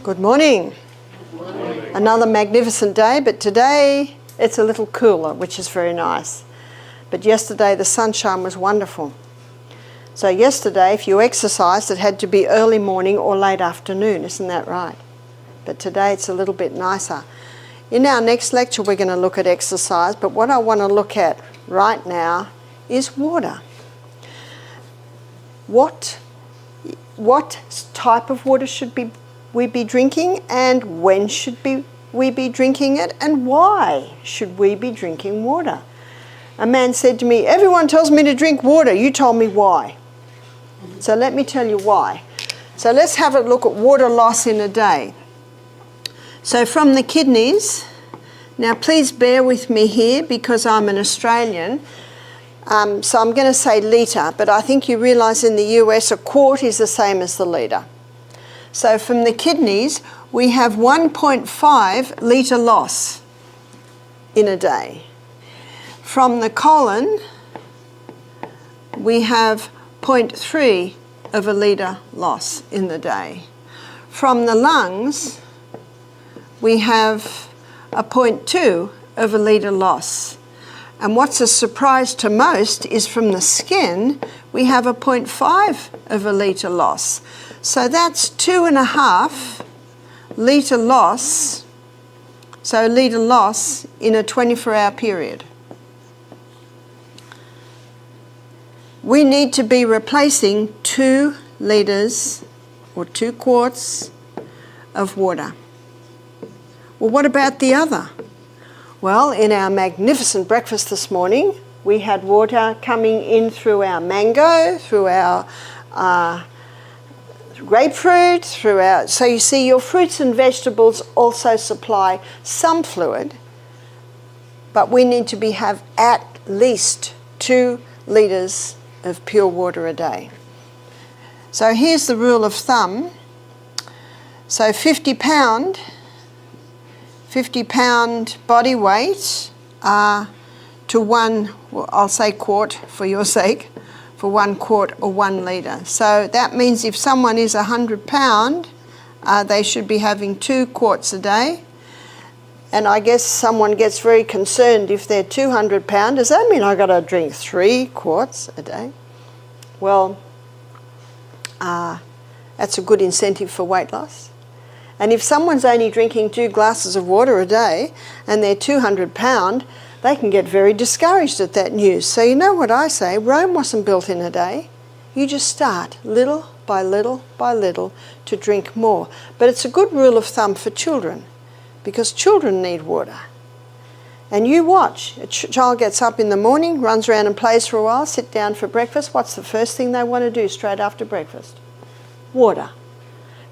Good morning. Good morning. Another magnificent day, but today it's a little cooler, which is very nice. But yesterday the sunshine was wonderful. So yesterday, if you exercised, it had to be early morning or late afternoon, isn't that right? But today it's a little bit nicer. In our next lecture we're going to look at exercise, but what I want to look at right now is water. What type of water should we be drinking, and when should we be drinking it, and why should we be drinking water? A man said to me, "Everyone tells me to drink water, you told me why." So let me tell you why. So let's have a look at water loss in a day. So from the kidneys, now please bear with me here because I'm an Australian, so I'm going to say litre, but I think you realise in the US a quart is the same as the litre. So from the kidneys we have 1.5 litre loss in a day. From the colon we have 0.3 of a litre loss in the day. From the lungs we have a 0.2 of a litre loss. And what's a surprise to most is from the skin we have a 0.5 of a litre loss. So that's 2.5 litre loss, so litre loss in a 24-hour period. We need to be replacing 2 litres or 2 quarts of water. Well, what about the other? Well, in our magnificent breakfast this morning, we had water coming in through our mango, through our grapefruit, so you see your fruits and vegetables also supply some fluid, but we need to have at least 2 litres of pure water a day. So here's the rule of thumb. So 50 pound body weight to 1, well, I'll say quart for your sake, for 1 quart or 1 litre. So that means if someone is 100 pound, they should be having 2 quarts a day. And I guess someone gets very concerned if they're 200 pound. Does that mean I've got to drink 3 quarts a day? Well, that's a good incentive for weight loss. And if someone's only drinking 2 glasses of water a day and they're 200 pound, they can get very discouraged at that news. So you know what I say, Rome wasn't built in a day. You just start little by little by little to drink more. But it's a good rule of thumb for children because children need water. And you watch, a child gets up in the morning, runs around and plays for a while, sit down for breakfast. What's the first thing they want to do straight after breakfast? Water.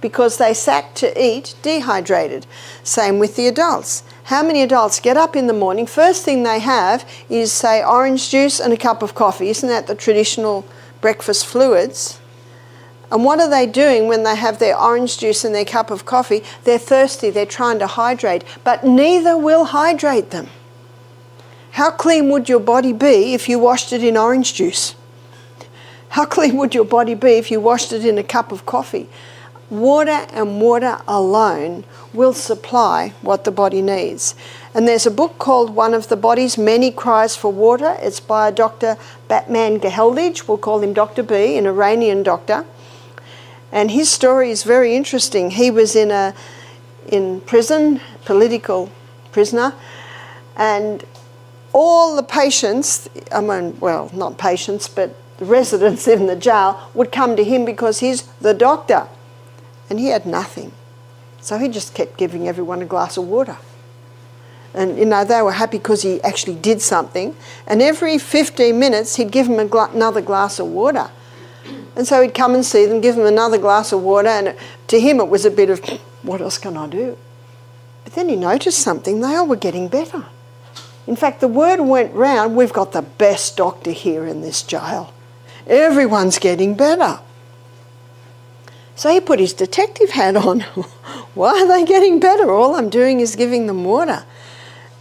Because they sat to eat dehydrated. Same with the adults. How many adults get up in the morning, first thing they have is, say, orange juice and a cup of coffee. Isn't that the traditional breakfast fluids? And what are they doing when they have their orange juice and their cup of coffee? They're thirsty, they're trying to hydrate, but neither will hydrate them. How clean would your body be if you washed it in orange juice? How clean would your body be if you washed it in a cup of coffee? Water and water alone will supply what the body needs. And there's a book called One of the Body's Many Cries for Water. It's by Dr. Batman Geheldij. We'll call him Dr. B, an Iranian doctor. And his story is very interesting. He was in prison, political prisoner, and all the patients, not patients, but the residents in the jail would come to him because he's the doctor. And he had nothing. So he just kept giving everyone a glass of water. And, they were happy because he actually did something. And every 15 minutes, he'd give them another glass of water. And so he'd come and see them, give them another glass of water. And to him, it was a bit of, what else can I do? But then he noticed something. They all were getting better. In fact, the word went round, we've got the best doctor here in this jail. Everyone's getting better. So he put his detective hat on. Why are they getting better? All I'm doing is giving them water.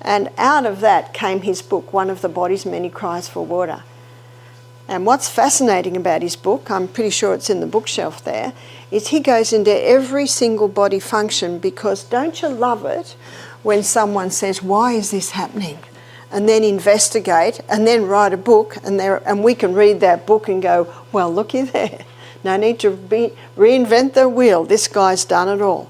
And out of that came his book, One of the Body's Many Cries for Water. And what's fascinating about his book, I'm pretty sure it's in the bookshelf there, is he goes into every single body function, because don't you love it when someone says, why is this happening? And then investigate and then write a book, and we can read that book and go, well, looky there. No need to reinvent the wheel. This guy's done it all.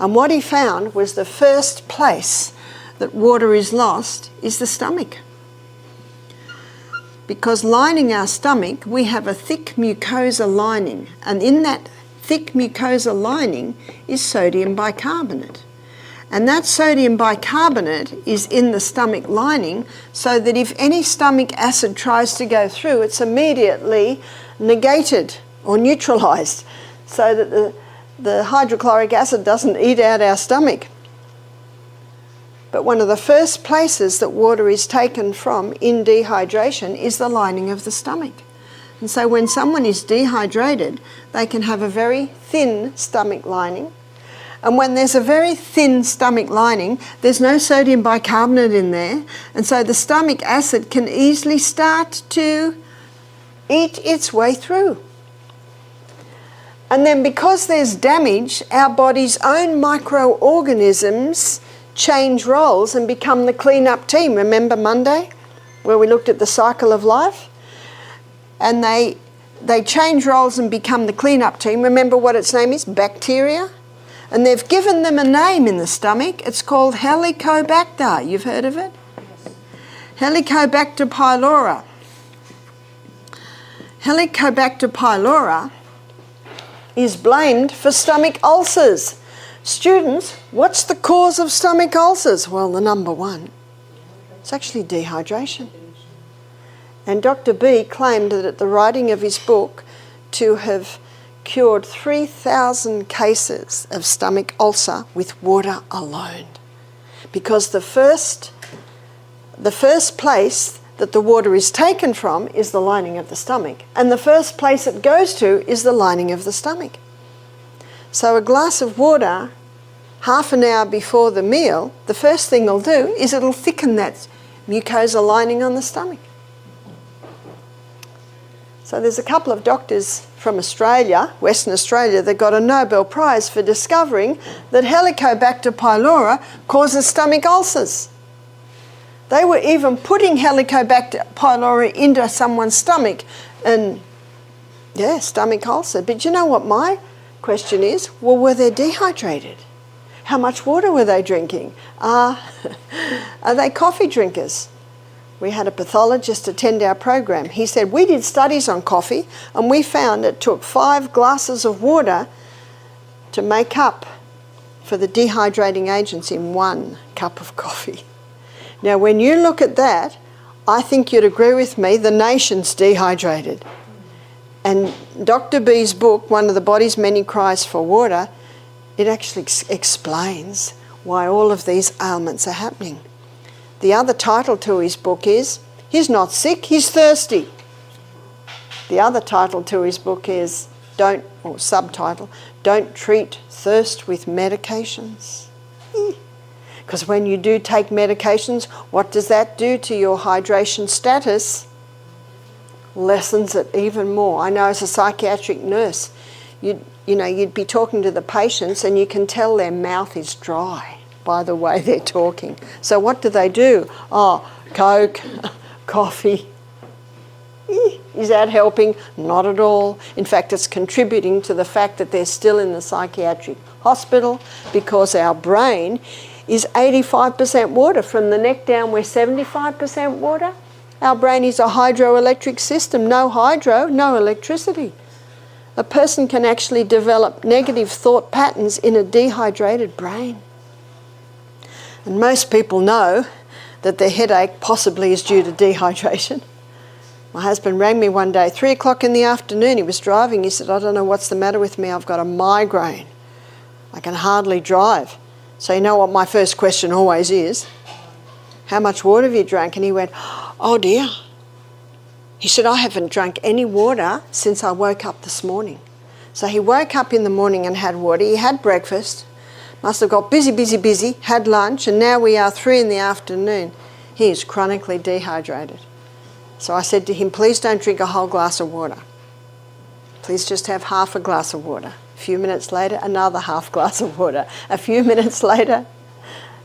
And what he found was the first place that water is lost is the stomach. Because lining our stomach, we have a thick mucosa lining, and in that thick mucosa lining is sodium bicarbonate. And that sodium bicarbonate is in the stomach lining, so that if any stomach acid tries to go through, it's immediately negated or neutralised, so that the hydrochloric acid doesn't eat out our stomach. But one of the first places that water is taken from in dehydration is the lining of the stomach. And so when someone is dehydrated, they can have a very thin stomach lining. And when there's a very thin stomach lining, there's no sodium bicarbonate in there. And so the stomach acid can easily start to eat its way through. And then because there's damage, our body's own microorganisms change roles and become the clean-up team. Remember Monday, where we looked at the cycle of life? And they change roles and become the clean-up team. Remember what its name is? Bacteria. And they've given them a name in the stomach. It's called Helicobacter. You've heard of it? Yes. Helicobacter pylori. Helicobacter pylori is blamed for stomach ulcers. Students, what's the cause of stomach ulcers? Well, the number one, it's actually dehydration. And Dr. B claimed that at the writing of his book to have cured 3,000 cases of stomach ulcer with water alone. Because the first place that the water is taken from is the lining of the stomach. And the first place it goes to is the lining of the stomach. So a glass of water, half an hour before the meal, the first thing it'll do is it'll thicken that mucosa lining on the stomach. So there's a couple of doctors from Australia, Western Australia, that got a Nobel Prize for discovering that Helicobacter pylori causes stomach ulcers. They were even putting Helicobacter pylori into someone's stomach and, yeah, stomach ulcer. But you know what my question is? Well, were they dehydrated? How much water were they drinking? Are they coffee drinkers? We had a pathologist attend our program. He said, we did studies on coffee and we found it took 5 glasses of water to make up for the dehydrating agents in 1 cup of coffee. Now, when you look at that, I think you'd agree with me, the nation's dehydrated. And Dr. B's book, One of the Body's Many Cries for Water, it actually explains why all of these ailments are happening. The other title to his book is, he's not sick, he's thirsty. The other title to his book is, subtitle, Don't Treat Thirst with Medications. Because when you do take medications, what does that do to your hydration status? Lessens it even more. I know as a psychiatric nurse, you'd be talking to the patients and you can tell their mouth is dry by the way they're talking. So what do? Oh, Coke, coffee. Is that helping? Not at all. In fact, it's contributing to the fact that they're still in the psychiatric hospital, because our brain is 85% water. From the neck down, we're 75% water. Our brain is a hydroelectric system. No hydro, no electricity. A person can actually develop negative thought patterns in a dehydrated brain. And most people know that their headache possibly is due to dehydration. My husband rang me one day, 3 o'clock in the afternoon, he was driving. He said, I don't know what's the matter with me, I've got a migraine. I can hardly drive. So you know what my first question always is? How much water have you drank? And he went, oh dear. He said, I haven't drunk any water since I woke up this morning. So he woke up in the morning and had water. He had breakfast, must have got busy, had lunch, and now we are 3 in the afternoon. He is chronically dehydrated. So I said to him, please don't drink a whole glass of water. Please just have half a glass of water. A few minutes later, another half glass of water. A few minutes later,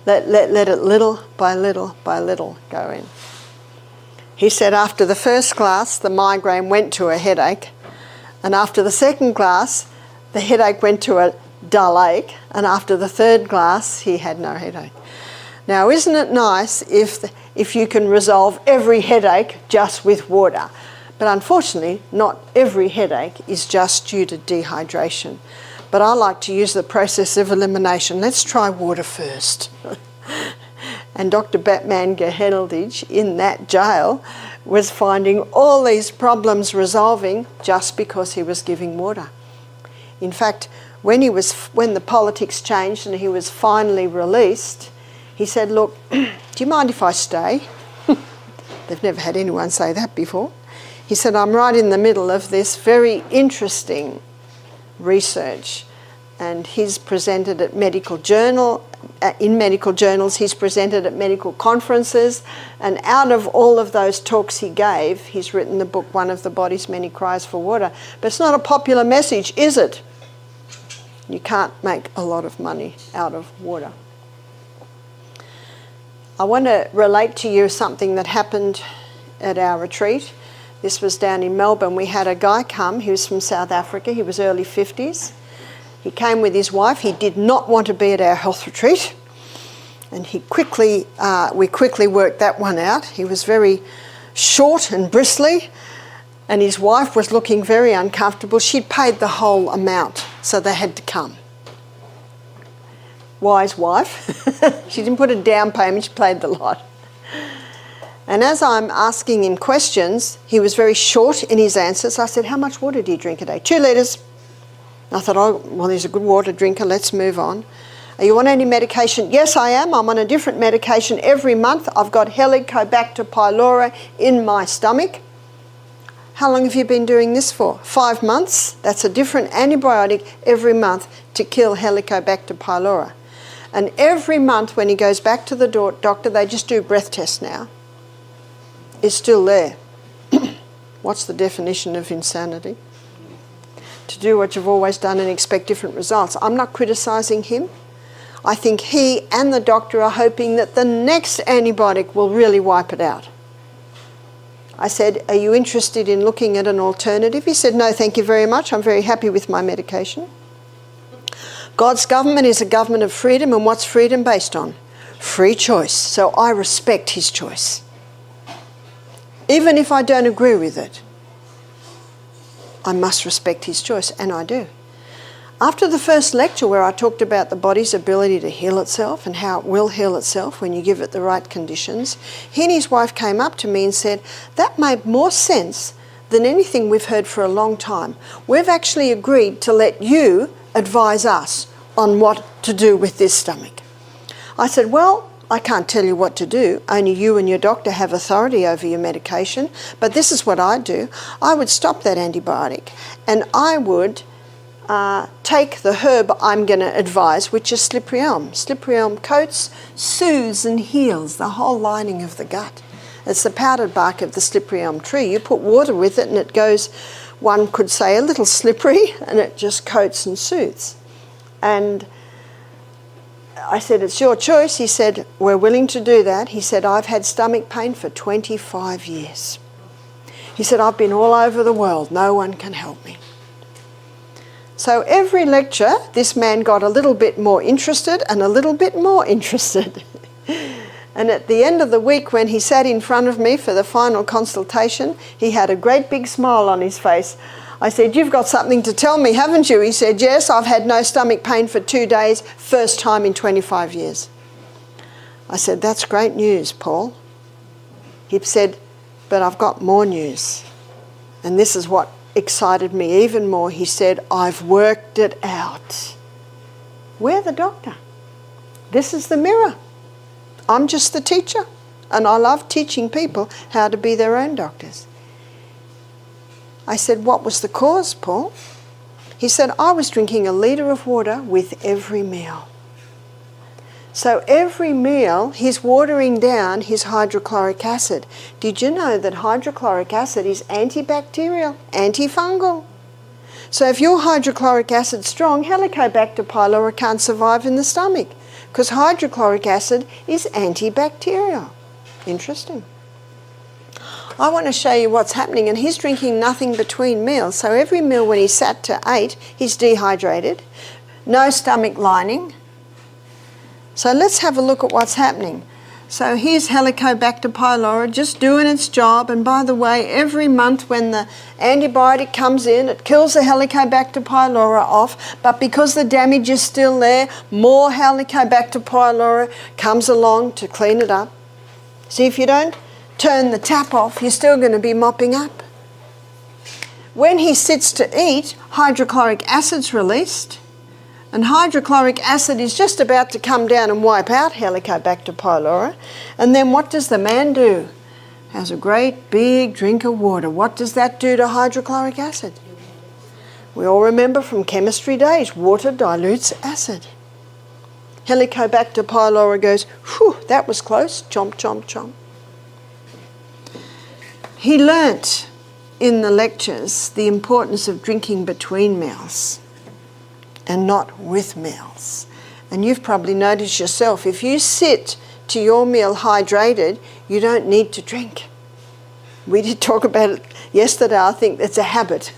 let it little by little by little go in. He said after the first glass, the migraine went to a headache, and after the second glass, the headache went to a dull ache, and after the third glass, he had no headache. Now, isn't it nice if you can resolve every headache just with water? But unfortunately, not every headache is just due to dehydration. But I like to use the process of elimination. Let's try water first. And Dr. Batman Geheldage in that jail was finding all these problems resolving just because he was giving water. In fact, when the politics changed and he was finally released, he said, look, do you mind if I stay? They've never had anyone say that before. He said, I'm right in the middle of this very interesting research. And he's presented at in medical journals, he's presented at medical conferences, and out of all of those talks he gave, he's written the book, One of the Body's Many Cries for Water. But it's not a popular message, is it? You can't make a lot of money out of water. I want to relate to you something that happened at our retreat. This was down in Melbourne. We had a guy come, he was from South Africa, he was early 50s. He came with his wife. He did not want to be at our health retreat, and we quickly worked that one out. He was very short and bristly, and his wife was looking very uncomfortable. She'd paid the whole amount, so they had to come. Wise wife. She didn't put a down payment, she paid the lot. And as I'm asking him questions, he was very short in his answers. I said, how much water do you drink a day? 2 litres. I thought, oh, well, he's a good water drinker, let's move on. Are you on any medication? Yes, I am. I'm on a different medication every month. I've got Helicobacter pylori in my stomach. How long have you been doing this for? 5 months. That's a different antibiotic every month to kill Helicobacter pylori. And every month when he goes back to the doctor, they just do breath tests now. It's still there. What's the definition of insanity? To do what you've always done and expect different results. I'm not criticising him. I think he and the doctor are hoping that the next antibiotic will really wipe it out. I said, are you interested in looking at an alternative? He said, no, thank you very much. I'm very happy with my medication. God's government is a government of freedom, and what's freedom based on? Free choice. So I respect his choice. Even if I don't agree with it, I must respect his choice, and I do. After the first lecture where I talked about the body's ability to heal itself and how it will heal itself when you give it the right conditions, he and his wife came up to me and said, that made more sense than anything we've heard for a long time. We've actually agreed to let you advise us on what to do with this stomach. I said, well, I can't tell you what to do. Only you and your doctor have authority over your medication. But this is what I'd do. I would stop that antibiotic, and I would take the herb I'm going to advise, which is slippery elm. Slippery elm coats, soothes and heals the whole lining of the gut. It's the powdered bark of the slippery elm tree. You put water with it and it goes, one could say, a little slippery, and it just coats and soothes. And I said, it's your choice. He said, we're willing to do that. He said, I've had stomach pain for 25 years. He said, I've been all over the world. No one can help me. So every lecture, this man got a little bit more interested and a little bit more interested. And at the end of the week, when he sat in front of me for the final consultation, he had a great big smile on his face. I said, you've got something to tell me, haven't you? He said, yes, I've had no stomach pain for 2 days, first time in 25 years. I said, that's great news, Paul. He said, but I've got more news. And this is what excited me even more. He said, I've worked it out. We're the doctor. This is the mirror. I'm just the teacher. And I love teaching people how to be their own doctors. I said, what was the cause, Paul? He said, I was drinking 1 litre of water with every meal. So every meal, he's watering down his hydrochloric acid. Did you know that hydrochloric acid is antibacterial, antifungal? So if your hydrochloric acid's strong, Helicobacter pylori can't survive in the stomach because hydrochloric acid is antibacterial. Interesting. I want to show you what's happening, and he's drinking nothing between meals. So every meal when he sat to 8, he's dehydrated, no stomach lining. So let's have a look at what's happening. So here's Helicobacter pylori just doing its job, and by the way, every month when the antibiotic comes in, it kills the Helicobacter pylori off, but because the damage is still there, more Helicobacter pylori comes along to clean it up. See, if you don't turn the tap off, you're still going to be mopping up. When he sits to eat, hydrochloric acid's released, and hydrochloric acid is just about to come down and wipe out Helicobacter pylori. And then what does the man do? Has a great big drink of water. What does that do to hydrochloric acid? We all remember from chemistry days, water dilutes acid. Helicobacter pylori goes, whew, that was close, chomp, chomp, chomp. He learnt in the lectures the importance of drinking between meals and not with meals. And you've probably noticed yourself, if you sit to your meal hydrated, you don't need to drink. We did talk about it yesterday. I think that's a habit,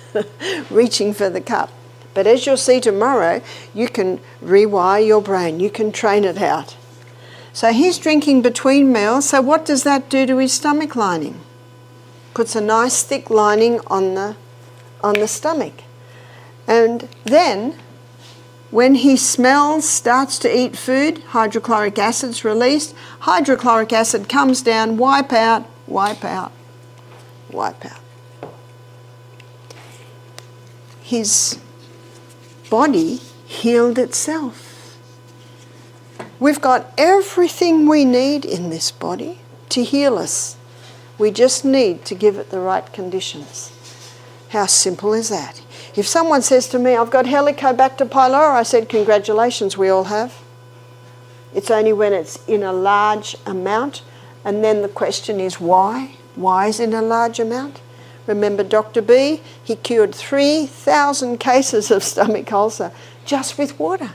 reaching for the cup. But as you'll see tomorrow, you can rewire your brain. You can train it out. So he's drinking between meals. So what does that do to his stomach lining? Puts a nice thick lining on the stomach. And then when he smells, starts to eat food, hydrochloric acid's released. Hydrochloric acid comes down, wipe out, wipe out, wipe out. His body healed itself. We've got everything we need in this body to heal us. We just need to give it the right conditions. How simple is that? If someone says to me, I've got Helicobacter pylori, I said, congratulations, we all have. It's only when it's in a large amount, and then the question is why? Why is it in a large amount? Remember Dr. B? He cured 3,000 cases of stomach ulcer just with water.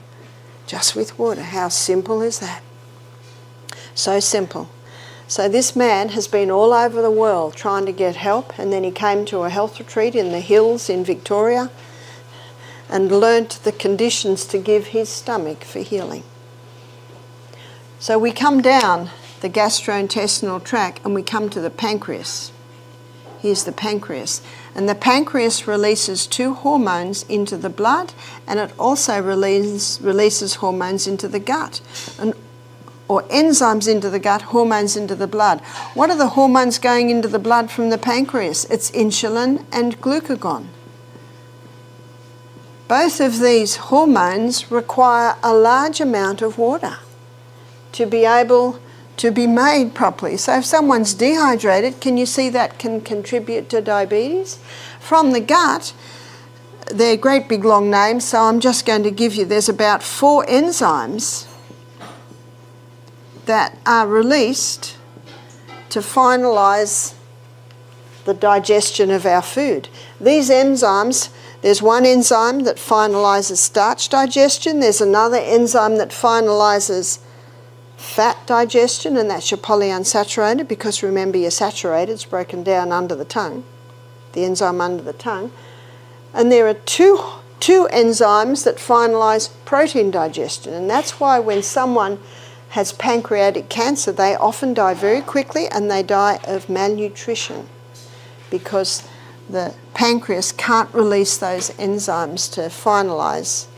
Just with water. How simple is that? So simple. So this man has been all over the world trying to get help, and then he came to a health retreat in the hills in Victoria and learnt the conditions to give his stomach for healing. So we come down the gastrointestinal tract and we come to the pancreas. Here's the pancreas. And the pancreas releases 2 hormones into the blood, and it also releases hormones into the gut. Or enzymes into the gut, hormones into the blood. What are the hormones going into the blood from the pancreas? It's insulin and glucagon. Both of these hormones require a large amount of water to be able to be made properly. So if someone's dehydrated, can you see that can contribute to diabetes? From the gut, they're great big long names, so I'm just going to give you, there's about 4 enzymes that are released to finalise the digestion of our food. These enzymes, there's one enzyme that finalises starch digestion, there's another enzyme that finalises fat digestion, and that's your polyunsaturated, because remember your saturated is broken down under the tongue, the enzyme under the tongue. And there are two enzymes that finalise protein digestion, and that's why when someone has pancreatic cancer, they often die very quickly, and they die of malnutrition because the pancreas can't release those enzymes to finalise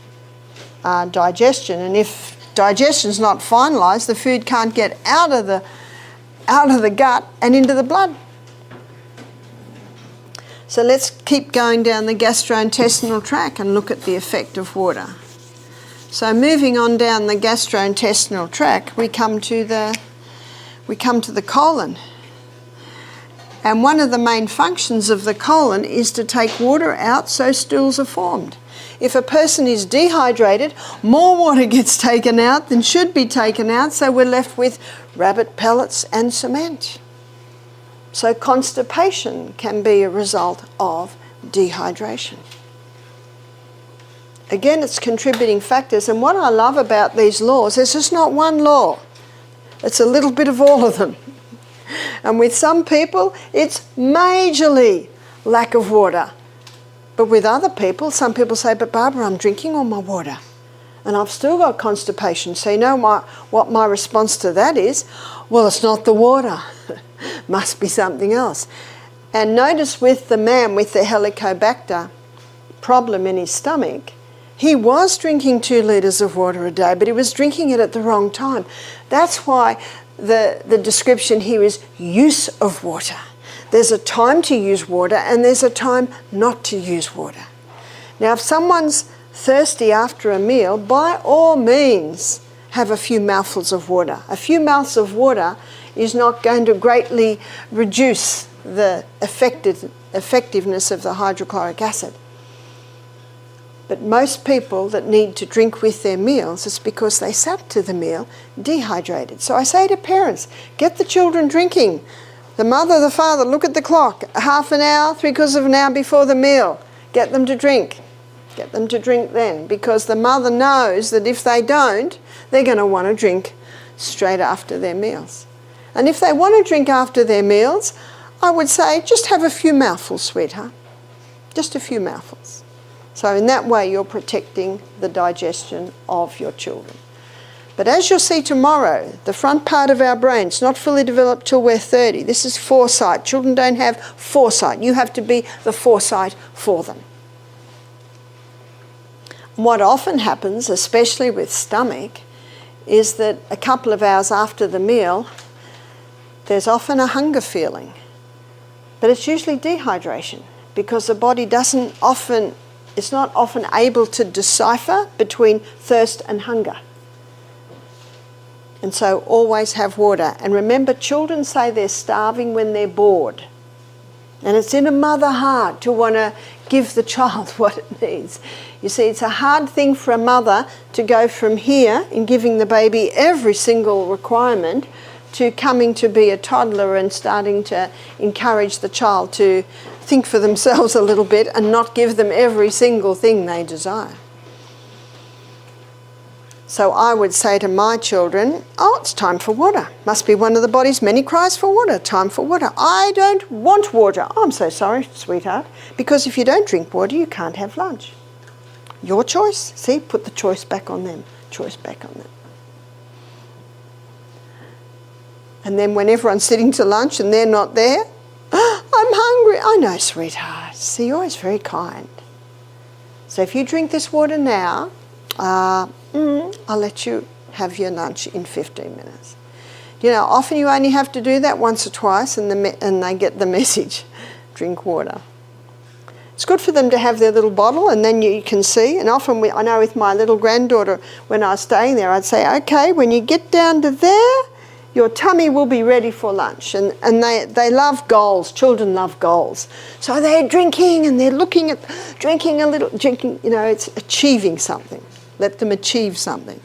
digestion. And if digestion's not finalised, the food can't get out of the gut and into the blood. So let's keep going down the gastrointestinal tract and look at the effect of water. So moving on down the gastrointestinal tract, we come to the colon. And one of the main functions of the colon is to take water out so stools are formed. if a person is dehydrated, more water gets taken out than should be taken out, so we're left with rabbit pellets and cement. So constipation can be a result of dehydration. Again, it's contributing factors, and what I love about these laws, there's just not one law. It's a little bit of all of them. And with some people, it's majorly lack of water. But with other people, some people say, but Barbara, I'm drinking all my water and I've still got constipation. So you know what my response to that is? Well, it's not the water. Must be something else. And notice with the man with the Helicobacter problem in his stomach, he was drinking 2 litres of water a day, but he was drinking it at the wrong time. That's why the description here is use of water. There's a time to use water and there's a time not to use water. Now, if someone's thirsty after a meal, by all means have a few mouthfuls of water. A few mouths of water is not going to greatly reduce the effectiveness of the hydrochloric acid. But most people that need to drink with their meals is because they sat to the meal dehydrated. So I say to parents, get the children drinking. The mother, the father, look at the clock. Half an hour, 3/4 of an hour before the meal. Get them to drink. Get them to drink then, because the mother knows that if they don't, they're going to want to drink straight after their meals. And if they want to drink after their meals, I would say just have a few mouthfuls, sweetheart. Just a few mouthfuls. So in that way, you're protecting the digestion of your children. But as you'll see tomorrow, the front part of our brain's not fully developed till we're 30. This is foresight. Children don't have foresight. You have to be the foresight for them. What often happens, especially with stomach, is that a couple of hours after the meal, there's often a hunger feeling. But it's usually dehydration, because the body it's not often able to decipher between thirst and hunger. And so always have water. And remember, children say they're starving when they're bored. And it's in a mother heart to want to give the child what it needs. You see, it's a hard thing for a mother to go from here in giving the baby every single requirement to coming to be a toddler and starting to encourage the child to think for themselves a little bit and not give them every single thing they desire. So I would say to my children, oh, it's time for water. Must be one of the body's many cries for water. Time for water. I don't want water. Oh, I'm so sorry, sweetheart. Because if you don't drink water, you can't have lunch. Your choice. See, put the choice back on them. Choice back on them. And then when everyone's sitting to lunch and they're not there, oh, I'm hungry. I know, sweetheart. See, you're always very kind. So if you drink this water now, I'll let you have your lunch in 15 minutes. You know, often you only have to do that once or twice and they get the message. Drink water. It's good for them to have their little bottle, and then you can see. And often, I know with my little granddaughter, when I was staying there, I'd say, okay, when you get down to there, your tummy will be ready for lunch. And they love goals. Children love goals. So they're drinking and they're looking at drinking, you know, it's achieving something. Let them achieve something.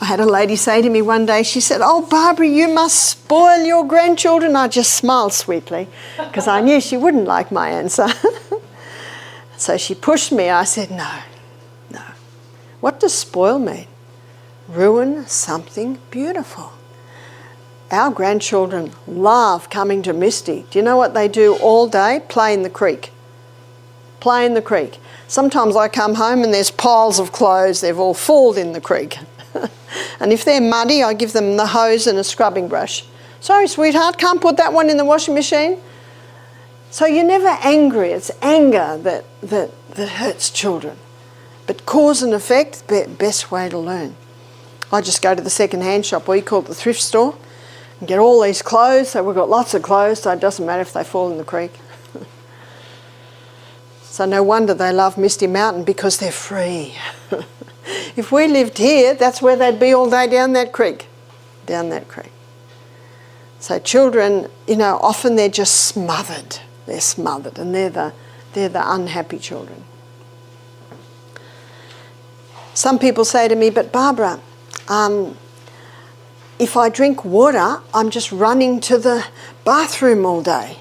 I had a lady say to me one day, she said, oh, Barbara, you must spoil your grandchildren. I just smiled sweetly because I knew she wouldn't like my answer. So she pushed me. I said, no. What does spoil mean? Ruin something beautiful. Our grandchildren love coming to Misty. Do you know what they do all day? Play in the creek. Play in the creek. Sometimes I come home and there's piles of clothes. They've all fallen in the creek. And if they're muddy, I give them the hose and a scrubbing brush. Sorry, sweetheart, can't put that one in the washing machine. So you're never angry. It's anger that hurts children. But cause and effect, best way to learn. I just go to the second-hand shop, or you call it the thrift store, and get all these clothes. So we've got lots of clothes, so it doesn't matter if they fall in the creek. So no wonder they love Misty Mountain, because they're free. If we lived here, that's where they'd be all day, down that creek. Down that creek. So children, you know, often they're just smothered. They're smothered, and they're They're the unhappy children. Some people say to me, but Barbara, if I drink water, I'm just running to the bathroom all day.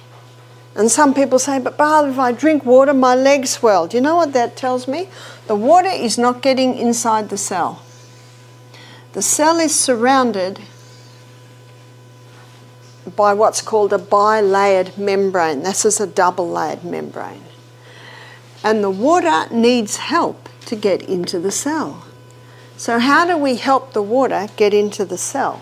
And some people say, but Barbara, if I drink water, my legs swell. Do you know what that tells me? The water is not getting inside the cell. The cell is surrounded by what's called a bilayered membrane. This is a double-layered membrane. And the water needs help to get into the cell. So how do we help the water get into the cell?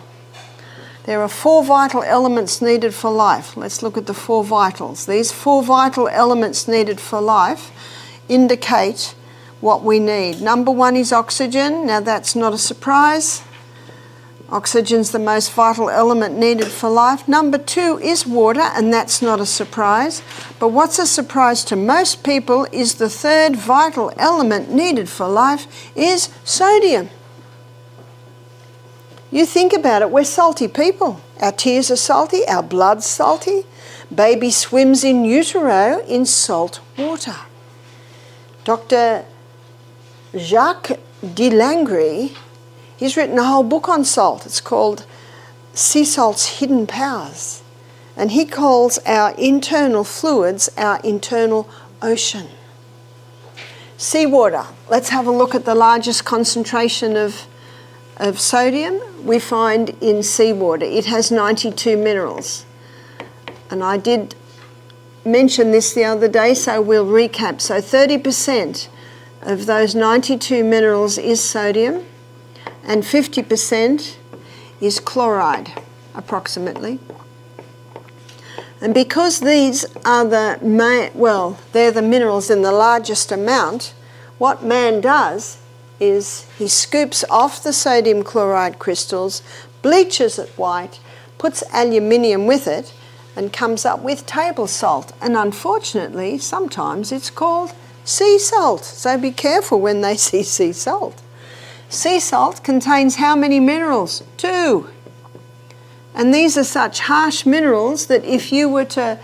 There are 4 vital elements needed for life. Let's look at the 4 vitals. These 4 vital elements needed for life indicate what we need. Number 1 is oxygen. Now that's not a surprise. Oxygen's the most vital element needed for life. Number 2 is water, and that's not a surprise. But what's a surprise to most people is the 3rd vital element needed for life is sodium. You think about it, we're salty people. Our tears are salty, our blood's salty. Baby swims in utero in salt water. Dr. Jacques de Langry, he's written a whole book on salt. It's called Sea Salt's Hidden Powers. And he calls our internal fluids our internal ocean. Seawater. Let's have a look at the largest concentration of sodium we find in seawater. It has 92 minerals. And I did mention this the other day, so we'll recap. So 30% of those 92 minerals is sodium, and 50% is chloride, approximately. And because these are they're the minerals in the largest amount, what man does is he scoops off the sodium chloride crystals, bleaches it white, puts aluminium with it, and comes up with table salt. And unfortunately, sometimes it's called sea salt. So be careful when they see sea salt. Sea salt contains how many minerals? 2. And these are such harsh minerals that if you were to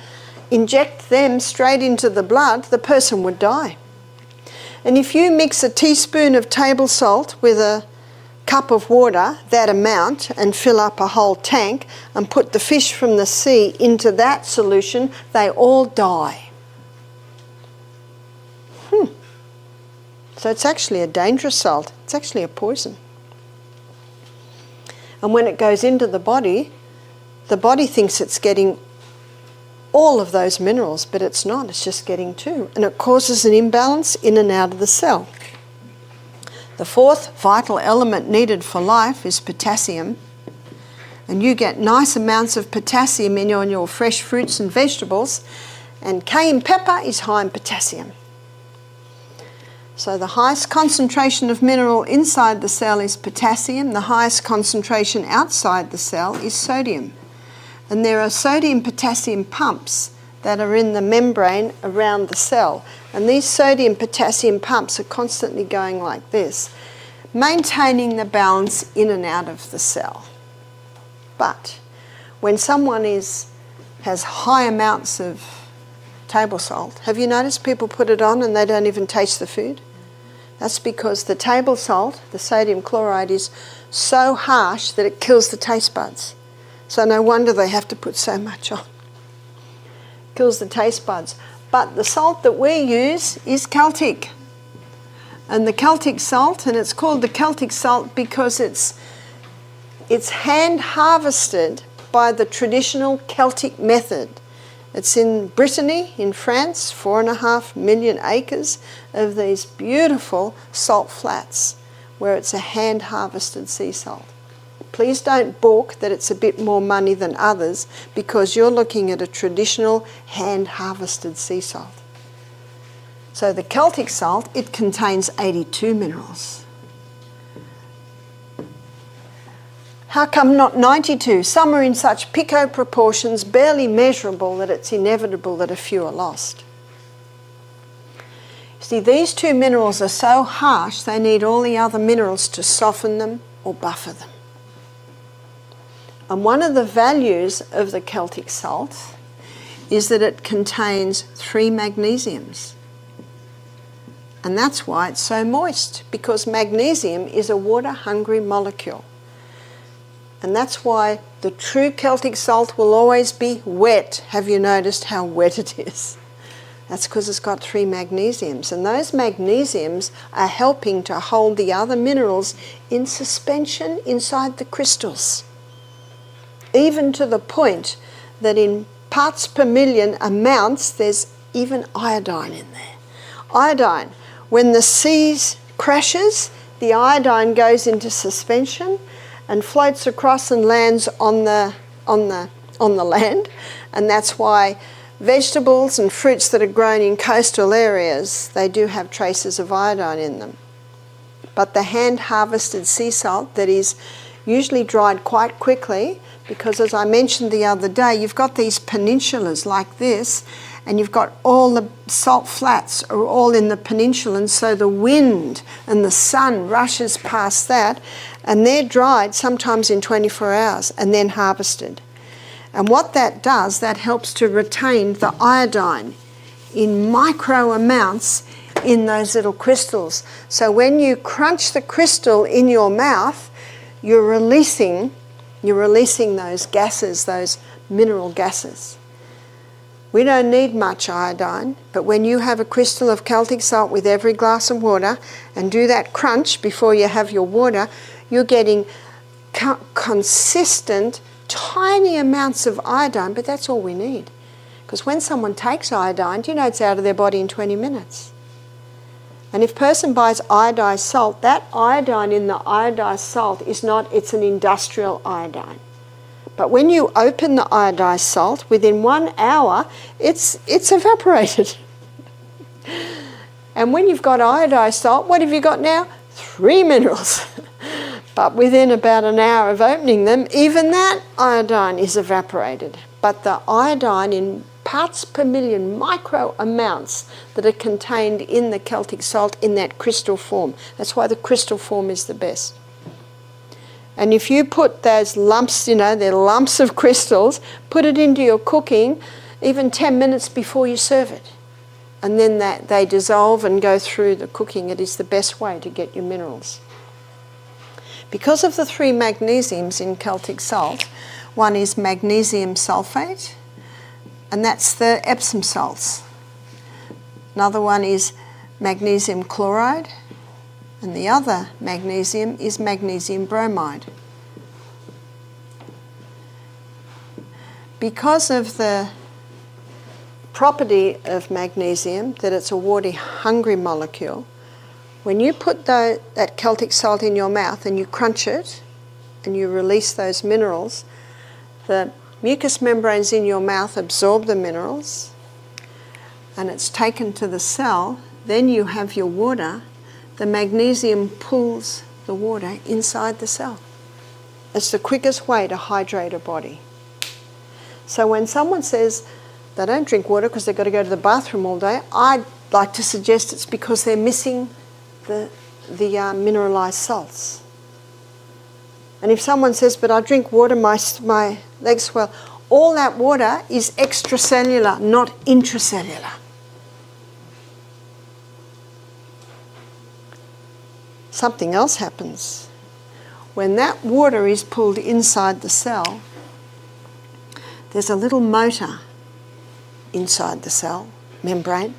inject them straight into the blood, the person would die. And if you mix a teaspoon of table salt with a cup of water, that amount, and fill up a whole tank and put the fish from the sea into that solution, they all die. So it's actually a dangerous salt. It's actually a poison. And when it goes into the body thinks it's getting all of those minerals, but it's not. It's just getting 2. And it causes an imbalance in and out of the cell. The 4th vital element needed for life is potassium. And you get nice amounts of potassium in your fresh fruits and vegetables. And cayenne pepper is high in potassium. So the highest concentration of mineral inside the cell is potassium. The highest concentration outside the cell is sodium. And there are sodium-potassium pumps that are in the membrane around the cell. And these sodium-potassium pumps are constantly going like this, maintaining the balance in and out of the cell. But when someone has high amounts of table salt, have you noticed people put it on and they don't even taste the food? That's because the table salt, the sodium chloride, is so harsh that it kills the taste buds. So no wonder they have to put so much on. Kills the taste buds. But the salt that we use is Celtic. And the Celtic salt, and it's called the Celtic salt because it's hand harvested by the traditional Celtic method. It's in Brittany, in France, 4.5 million acres of these beautiful salt flats where it's a hand harvested sea salt. Please don't balk that it's a bit more money than others because you're looking at a traditional hand-harvested sea salt. So the Celtic salt, it contains 82 minerals. How come not 92? Some are in such pico proportions, barely measurable, that it's inevitable that a few are lost. See, these 2 minerals are so harsh, they need all the other minerals to soften them or buffer them. And one of the values of the Celtic salt is that it contains 3 magnesiums. And that's why it's so moist, because magnesium is a water-hungry molecule. And that's why the true Celtic salt will always be wet. Have you noticed how wet it is? That's because it's got 3 magnesiums. And those magnesiums are helping to hold the other minerals in suspension inside the crystals. Even to the point that in parts per million amounts, there's even iodine in there. Iodine. When the seas crashes, the iodine goes into suspension and floats across and lands on the land. And that's why vegetables and fruits that are grown in coastal areas, they do have traces of iodine in them. But the hand-harvested sea salt that is usually dried quite quickly, because as I mentioned the other day, you've got these peninsulas like this, and you've got all the salt flats are all in the peninsula, and so the wind and the sun rushes past that, and they're dried sometimes in 24 hours and then harvested. And what that does, that helps to retain the iodine in micro amounts in those little crystals. So when you crunch the crystal in your mouth, you're releasing those gases, those mineral gases. We don't need much iodine, but when you have a crystal of Celtic salt with every glass of water and do that crunch before you have your water, you're getting consistent, tiny amounts of iodine, but that's all we need. Because when someone takes iodine, do you know it's out of their body in 20 minutes? And if a person buys iodized salt, that iodine in the iodized salt is not, it's an industrial iodine. But when you open the iodized salt, within 1 hour, it's evaporated. And when you've got iodized salt, what have you got now? 3 minerals. But within about an hour of opening them, even that iodine is evaporated. But the iodine in parts per million, micro amounts that are contained in the Celtic salt in that crystal form. That's why the crystal form is the best. And if you put those lumps, they're lumps of crystals, put it into your cooking even 10 minutes before you serve it. And then they dissolve and go through the cooking. It is the best way to get your minerals. Because of the 3 magnesiums in Celtic salt, one is magnesium sulfate, and that's the Epsom salts. Another one is magnesium chloride, and the other magnesium is magnesium bromide. Because of the property of magnesium, that it's a water-hungry molecule, when you put that Celtic salt in your mouth and you crunch it and you release those minerals, the mucous membranes in your mouth absorb the minerals and it's taken to the cell. Then you have your water. The magnesium pulls the water inside the cell. It's the quickest way to hydrate a body. So when someone says they don't drink water because they've got to go to the bathroom all day, I'd like to suggest it's because they're missing the mineralized salts. And if someone says, but I drink water, my legs swell, all that water is extracellular, not intracellular. Something else happens. When that water is pulled inside the cell, there's a little motor inside the cell membrane,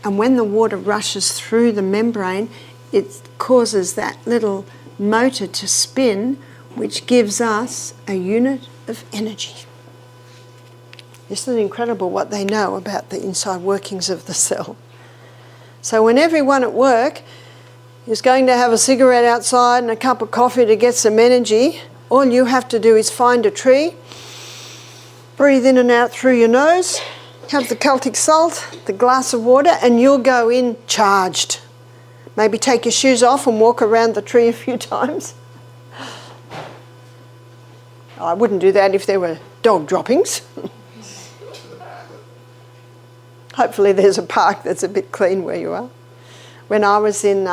and when the water rushes through the membrane, it causes that little motor to spin, which gives us a unit of energy. Isn't it incredible what they know about the inside workings of the cell? So when everyone at work is going to have a cigarette outside and a cup of coffee to get some energy, all you have to do is find a tree, breathe in and out through your nose, have the Celtic salt, the glass of water, and you'll go in charged. Maybe take your shoes off and walk around the tree a few times. I wouldn't do that if there were dog droppings. Hopefully there's a park that's a bit clean where you are. When I was in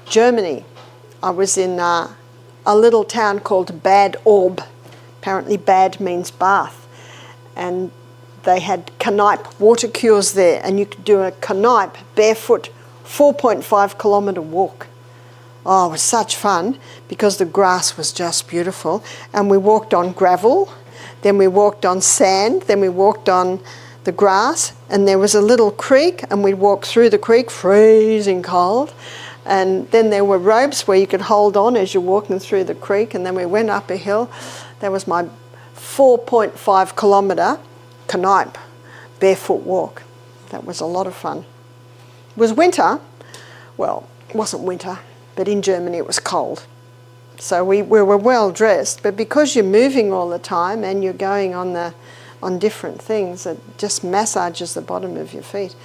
Germany, I was in a little town called Bad Orb. Apparently bad means bath. And they had Kneipp water cures there, and you could do a Kneipp barefoot 4.5 kilometre walk. Oh, it was such fun because the grass was just beautiful. And we walked on gravel, then we walked on sand, then we walked on the grass, and there was a little creek, and we'd walk through the creek, freezing cold. And then there were ropes where you could hold on as you're walking through the creek, and then we went up a hill. That was my 4.5 kilometre Knipe barefoot walk. That was a lot of fun. It was winter. Well, it wasn't winter, but in Germany it was cold. So we were well dressed, but because you're moving all the time and you're going on different things, it just massages the bottom of your feet.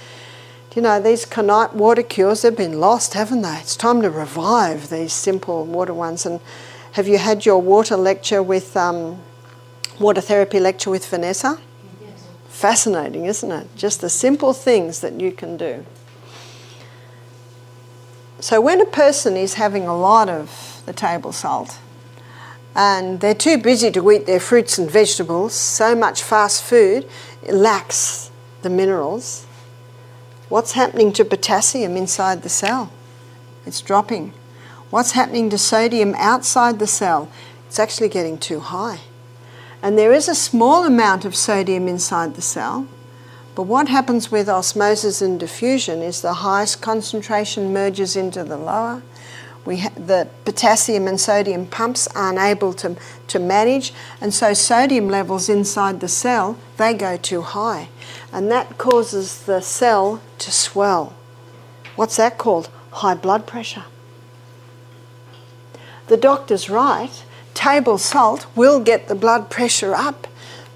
You know, these Knipe water cures, they've been lost, haven't they? It's time to revive these simple water ones. And have you had your water lecture with, water therapy lecture with Vanessa? Yes. Fascinating, isn't it? Just the simple things that you can do. So when a person is having a lot of the table salt and they're too busy to eat their fruits and vegetables, so much fast food, it lacks the minerals. What's happening to potassium inside the cell? It's dropping. What's happening to sodium outside the cell? It's actually getting too high. And there is a small amount of sodium inside the cell, but what happens with osmosis and diffusion is the highest concentration merges into the lower. The potassium and sodium pumps aren't able to manage, and so sodium levels inside the cell, they go too high. And that causes the cell to swell. What's that called? High blood pressure. The doctor's right. Table salt will get the blood pressure up.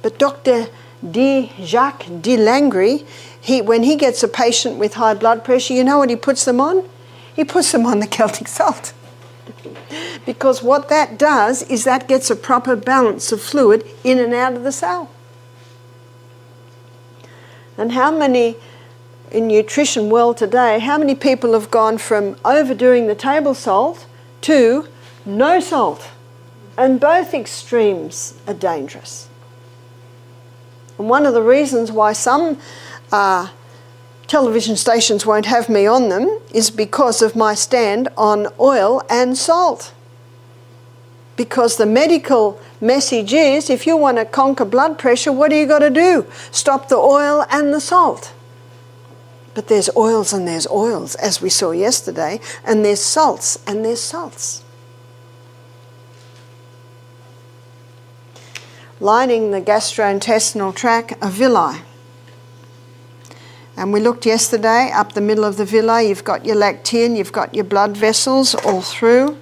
But Dr. Jacques de Langry, when he gets a patient with high blood pressure, you know what he puts them on? He puts them on the Celtic salt. Because what that does is that gets a proper balance of fluid in and out of the cell. And how many, in nutrition world today, how many people have gone from overdoing the table salt to no salt? And both extremes are dangerous. And one of the reasons why some television stations won't have me on them is because of my stand on oil and salt. Because the medical message is, if you want to conquer blood pressure, what do you got to do? Stop the oil and the salt. But there's oils and there's oils, as we saw yesterday, and there's salts and there's salts. Lining the gastrointestinal tract are villi. And we looked yesterday, up the middle of the villi, you've got your lactein, you've got your blood vessels all through.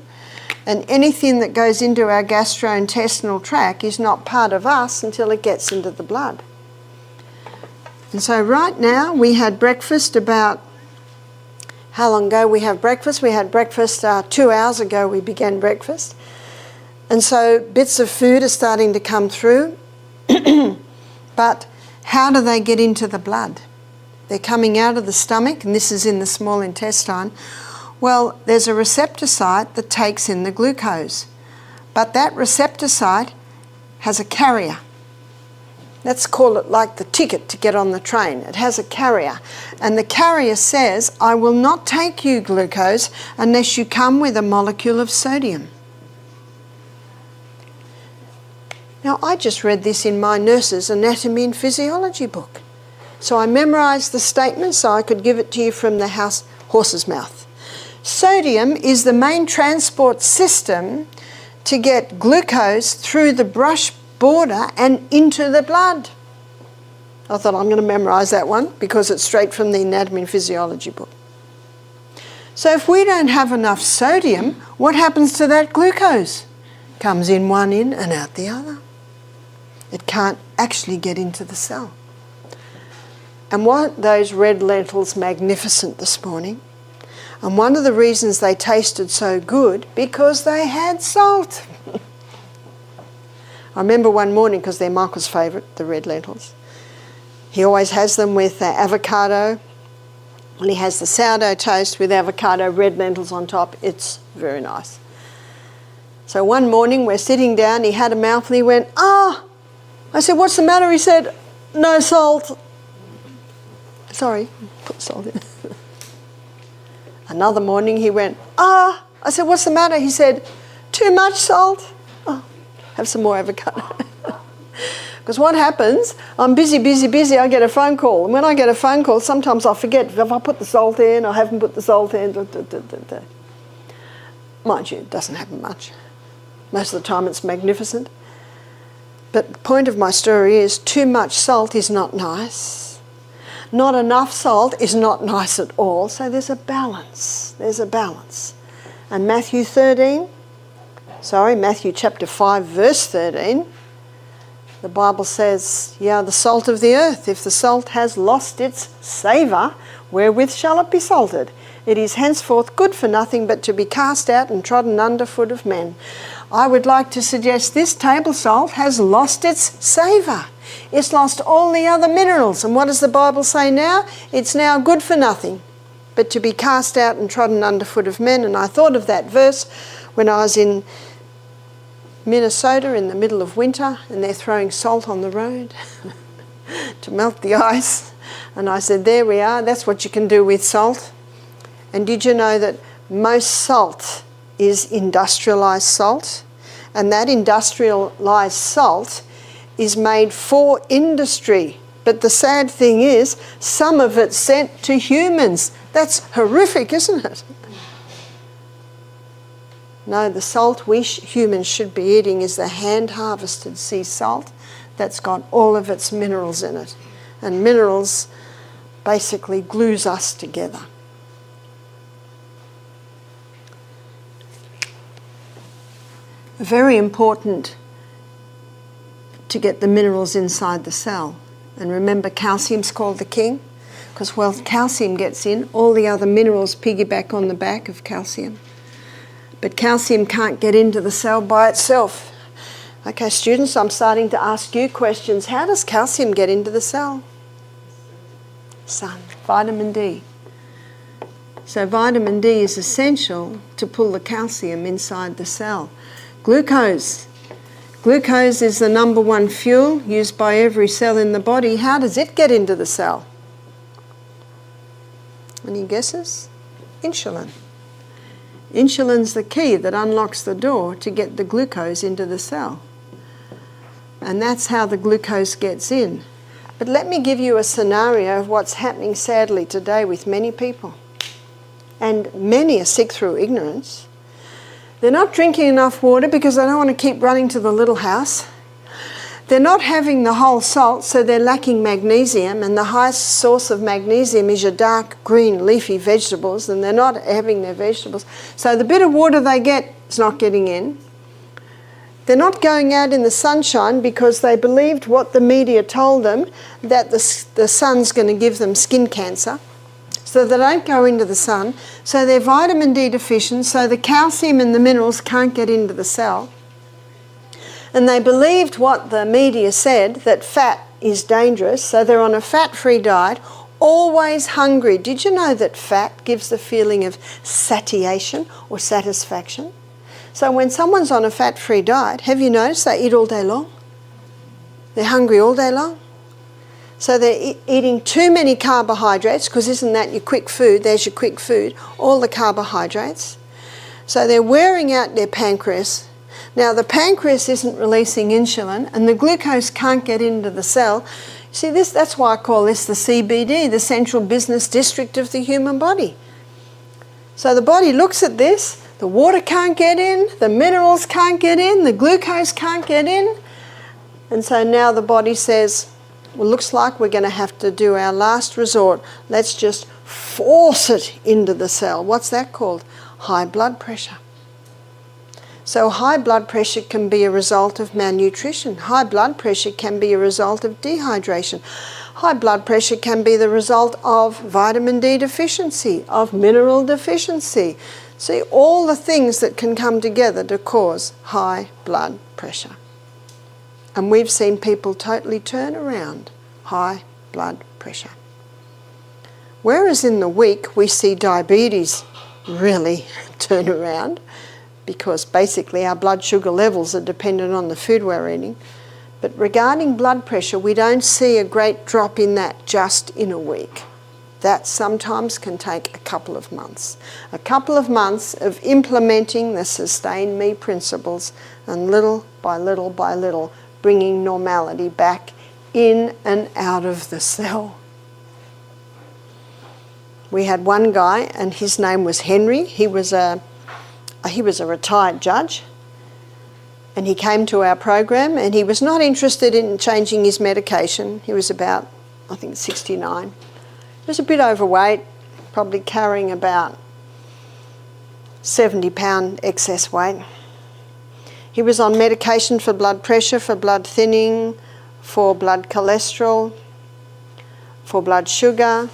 And anything that goes into our gastrointestinal tract is not part of us until it gets into the blood. And so right now we had breakfast about, how long ago we have breakfast? We had breakfast 2 hours ago we began breakfast. And so bits of food are starting to come through. But how do they get into the blood? They're coming out of the stomach, and this is in the small intestine. Well, there's a receptor site that takes in the glucose. But that receptor site has a carrier. Let's call it like the ticket to get on the train. It has a carrier. And the carrier says, I will not take you glucose unless you come with a molecule of sodium. Now, I just read this in my nurse's anatomy and physiology book. So I memorised the statement so I could give it to you from the horse's mouth. Sodium is the main transport system to get glucose through the brush border and into the blood. I thought I'm going to memorise that one because it's straight from the anatomy and physiology book. So if we don't have enough sodium, what happens to that glucose? Comes in one end and out the other. It can't actually get into the cell. And weren't those red lentils magnificent this morning? And one of the reasons they tasted so good, because they had salt. I remember one morning, because they're Michael's favourite, the red lentils. He always has them with avocado. And he has the sourdough toast with avocado, red lentils on top. It's very nice. So one morning we're sitting down, he had a mouthful, he went, I said, what's the matter? He said, no salt. Sorry, put salt in. Another morning he went, I said, what's the matter? He said, too much salt. Oh, have some more avocado. Because what happens, I'm busy, I get a phone call. And when I get a phone call, sometimes I forget, have I put the salt in? I haven't put the salt in. Mind you, it doesn't happen much. Most of the time it's magnificent. But the point of my story is too much salt is not nice. Not enough salt is not nice at all. So there's a balance. There's a balance. And Matthew chapter 5, verse 13, the Bible says, "Ye are the salt of the earth. If the salt has lost its savour, wherewith shall it be salted? It is henceforth good for nothing but to be cast out and trodden under foot of men." I would like to suggest this table salt has lost its savour. It's lost all the other minerals. And what does the Bible say now? It's now good for nothing but to be cast out and trodden under foot of men. And I thought of that verse when I was in Minnesota in the middle of winter and they're throwing salt on the road to melt the ice. And I said, there we are, that's what you can do with salt. And did you know that most salt is industrialised salt? And that industrialised salt is made for industry. But the sad thing is, some of it's sent to humans. That's horrific, isn't it? No, the salt we humans should be eating is the hand-harvested sea salt that's got all of its minerals in it. And minerals basically glues us together. Very important to get the minerals inside the cell. And remember, calcium's called the king, because when calcium gets in, all the other minerals piggyback on the back of calcium. But calcium can't get into the cell by itself. Okay, students, I'm starting to ask you questions. How does calcium get into the cell? Sun, vitamin D. So vitamin D is essential to pull the calcium inside the cell. Glucose. Glucose is the number one fuel used by every cell in the body. How does it get into the cell? Any guesses? Insulin. Insulin's the key that unlocks the door to get the glucose into the cell. And that's how the glucose gets in. But let me give you a scenario of what's happening sadly today with many people. And many are sick through ignorance. They're not drinking enough water because they don't want to keep running to the little house. They're not having the whole salt, so they're lacking magnesium, and the highest source of magnesium is your dark green leafy vegetables, and they're not having their vegetables. So the bit of water they get is not getting in. They're not going out in the sunshine because they believed what the media told them, that the sun's going to give them skin cancer. So they don't go into the sun. So they're vitamin D deficient, so the calcium and the minerals can't get into the cell. And they believed what the media said, that fat is dangerous, so they're on a fat-free diet, always hungry. Did you know that fat gives the feeling of satiation or satisfaction? So when someone's on a fat-free diet, have you noticed they eat all day long? They're hungry all day long. So they're eating too many carbohydrates, because isn't that your quick food? There's your quick food, all the carbohydrates. So they're wearing out their pancreas. Now the pancreas isn't releasing insulin and the glucose can't get into the cell. See, that's why I call this the CBD, the central business district of the human body. So the body looks at this, the water can't get in, the minerals can't get in, the glucose can't get in. And so now the body says, well, looks like we're going to have to do our last resort. Let's just force it into the cell. What's that called? High blood pressure. So high blood pressure can be a result of malnutrition. High blood pressure can be a result of dehydration. High blood pressure can be the result of vitamin D deficiency, of mineral deficiency. See, all the things that can come together to cause high blood pressure. And we've seen people totally turn around high blood pressure. Whereas in the weak we see diabetes really turn around, because basically our blood sugar levels are dependent on the food we're eating. But regarding blood pressure, we don't see a great drop in that just in a week. that sometimes can take a couple of months. A couple of months of implementing the Sustain Me principles and little by little by little bringing normality back in and out of the cell. We had one guy and his name was Henry. He was a retired judge, and he came to our program and he was not interested in changing his medication. He was about, I think, 69. He was a bit overweight, probably carrying about 70-pound excess weight. He was on medication for blood pressure, for blood thinning, for blood cholesterol, for blood sugar,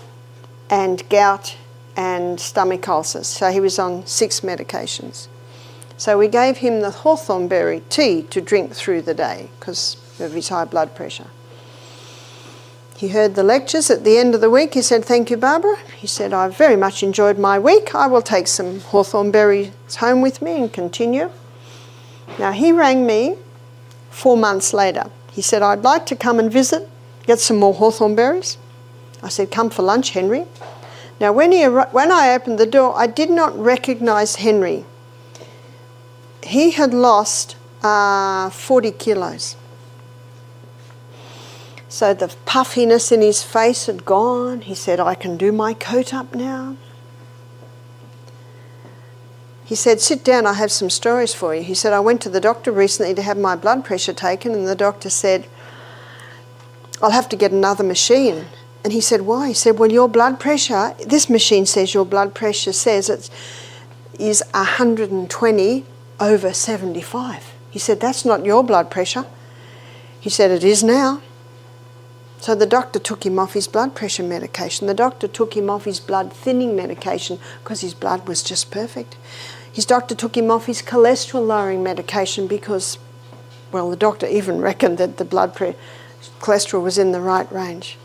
and gout and stomach ulcers. So he was on 6 medications. So we gave him the hawthorn berry tea to drink through the day because of his high blood pressure. He heard the lectures at the end of the week. He said, "Thank you, Barbara." He said, "I very much enjoyed my week. I will take some hawthorn berries home with me and continue." Now he rang me 4 months later. He said, "I'd like to come and visit, get some more hawthorn berries." I said, "Come for lunch, Henry." Now when I opened the door, I did not recognise Henry. He had lost 40 kilos. So the puffiness in his face had gone. He said, "I can do my coat up now." He said, "Sit down, I have some stories for you." He said, "I went to the doctor recently to have my blood pressure taken, and the doctor said, I'll have to get another machine." And he said, "Why?" He said, "Well, your blood pressure, this machine says your blood pressure says it is 120 over 75. He said, "That's not your blood pressure." He said, "It is now." So the doctor took him off his blood pressure medication. The doctor took him off his blood thinning medication because his blood was just perfect. His doctor took him off his cholesterol lowering medication because, well, the doctor even reckoned that the cholesterol was in the right range.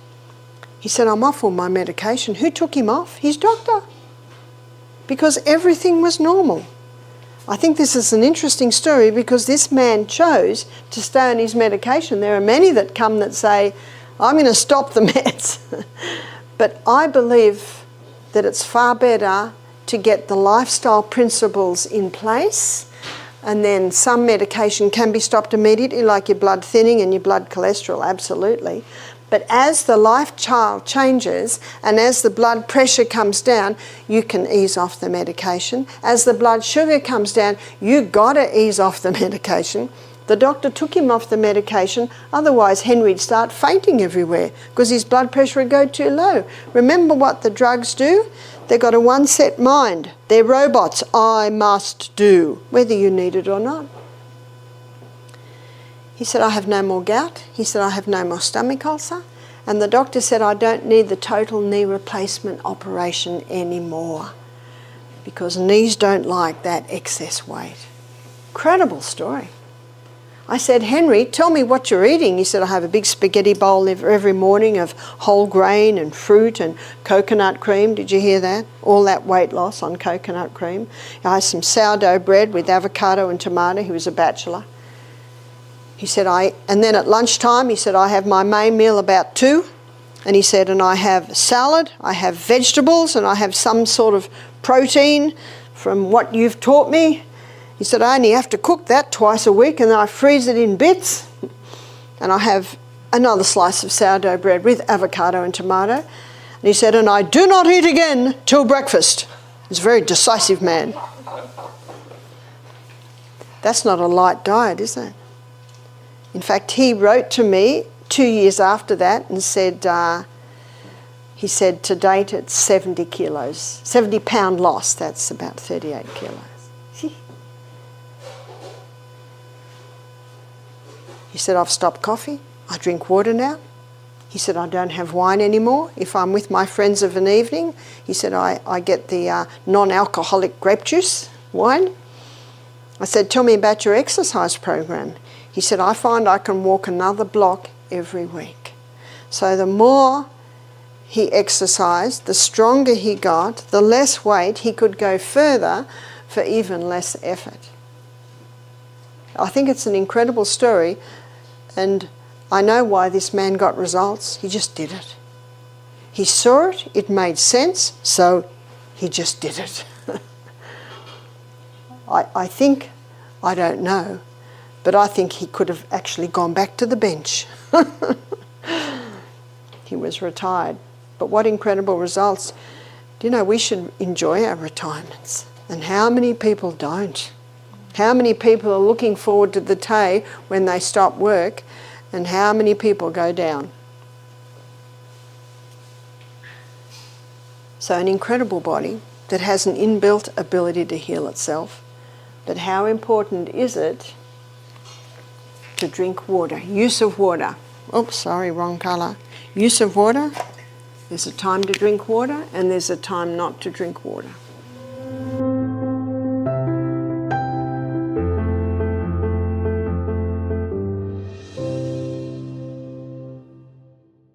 He said, "I'm off all my medication." Who took him off? His doctor. Because everything was normal. I think this is an interesting story because this man chose to stay on his medication. There are many that come that say, "I'm going to stop the meds." But I believe that it's far better to get the lifestyle principles in place, and then some medication can be stopped immediately, like your blood thinning and your blood cholesterol, absolutely. But as the lifestyle changes and as the blood pressure comes down, you can ease off the medication. As the blood sugar comes down, you got to ease off the medication. The doctor took him off the medication, otherwise Henry'd start fainting everywhere because his blood pressure would go too low. Remember what the drugs do? They've got a one-set mind. They're robots. I must do, whether you need it or not. He said, "I have no more gout." He said, "I have no more stomach ulcer." And the doctor said, "I don't need the total knee replacement operation anymore because knees don't like that excess weight." Incredible story. I said, "Henry, tell me what you're eating." He said, "I have a big spaghetti bowl every morning of whole grain and fruit and coconut cream." Did you hear that? All that weight loss on coconut cream. I had some sourdough bread with avocado and tomato. He was a bachelor. He said, and then at lunchtime, he said, "I have my main meal about 2. And he said, "And I have salad, I have vegetables, and I have some sort of protein from what you've taught me." He said, "I only have to cook that twice a week and then I freeze it in bits. And I have another slice of sourdough bread with avocado and tomato." And he said, "And I do not eat again till breakfast." He's a very decisive man. That's not a light diet, is it? In fact, he wrote to me 2 years after that and said, he said, to date it's 70 kilos, 70-pound loss. That's about 38 kilos. He said, "I've stopped coffee. I drink water now." He said, "I don't have wine anymore. If I'm with my friends of an evening," he said, I get the non-alcoholic grape juice wine. I said, "Tell me about your exercise program." He said, "I find I can walk another block every week." So the more he exercised, the stronger he got, the less weight, he could go further for even less effort. I think it's an incredible story, and I know why this man got results. He just did it. He saw it, it made sense, so he just did it. I think, I don't know, but I think he could have actually gone back to the bench. He was retired. But what incredible results. Do you know, we should enjoy our retirements. And how many people don't? How many people are looking forward to the day when they stop work, and how many people go down? So an incredible body that has an inbuilt ability to heal itself. But how important is it to drink water? Use of water. Oops, sorry, wrong colour. Use of water. There's a time to drink water and there's a time not to drink water.